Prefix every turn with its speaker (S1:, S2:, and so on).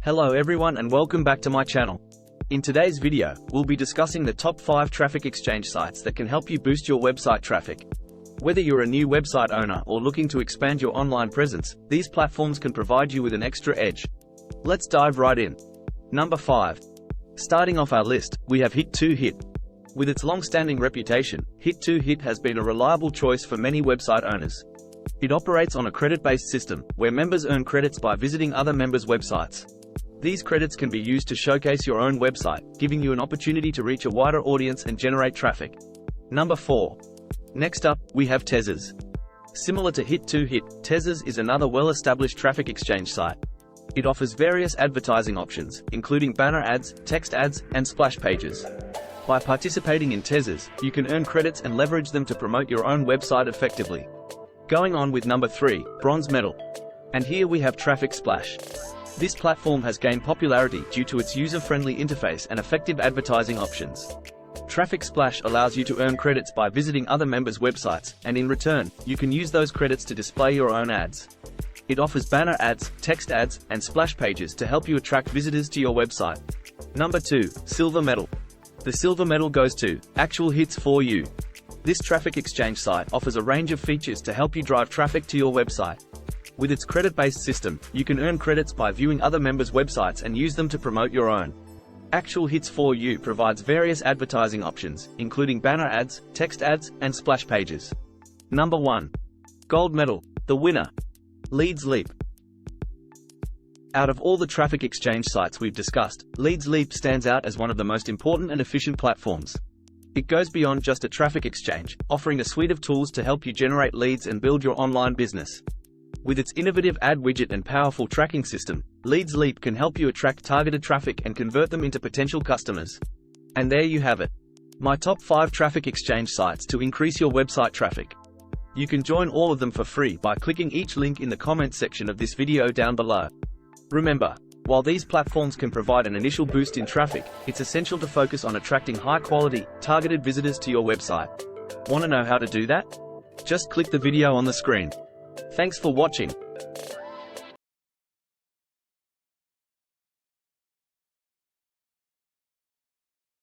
S1: Hello everyone and welcome back to my channel. In today's video, we'll be discussing the top 5 traffic exchange sites that can help you boost your website traffic. Whether you're a new website owner or looking to expand your online presence, these platforms can provide you with an extra edge. Let's dive right in. Number 5. Starting off our list, we have Hit2Hit. With its long-standing reputation, Hit2Hit has been a reliable choice for many website owners. It operates on a credit-based system, where members earn credits by visiting other members' websites. These credits can be used to showcase your own website, giving you an opportunity to reach a wider audience and generate traffic. Number 4. Next up, we have Tezzers. Similar to Hit2Hit, Tezzers is another well-established traffic exchange site. It offers various advertising options, including banner ads, text ads, and splash pages. By participating in Tezzers, you can earn credits and leverage them to promote your own website effectively. Going on with number 3, Bronze Medal. And here we have Traffic Splash. This platform has gained popularity due to its user-friendly interface and effective advertising options. Traffic Splash allows you to earn credits by visiting other members' websites, and in return, you can use those credits to display your own ads. It offers banner ads, text ads, and splash pages to help you attract visitors to your website. Number 2, Silver Medal. The Silver Medal goes to Actual Hits for You. This traffic exchange site offers a range of features to help you drive traffic to your website. With its credit-based system, you can earn credits by viewing other members' websites and use them to promote your own. Actual Hits for You provides various advertising options, including banner ads, text ads, and splash pages. Number 1. Gold Medal. The winner. Leads Leap. Out of all the traffic exchange sites we've discussed, Leads Leap stands out as one of the most important and efficient platforms. It goes beyond just a traffic exchange, offering a suite of tools to help you generate leads and build your online business. With its innovative ad widget and powerful tracking system, Leads Leap can help you attract targeted traffic and convert them into potential customers. And there you have it. My top 5 traffic exchange sites to increase your website traffic. You can join all of them for free by clicking each link in the comments section of this video down below. Remember, while these platforms can provide an initial boost in traffic, it's essential to focus on attracting high-quality, targeted visitors to your website. Want to know how to do that? Just click the video on the screen. Thanks for watching.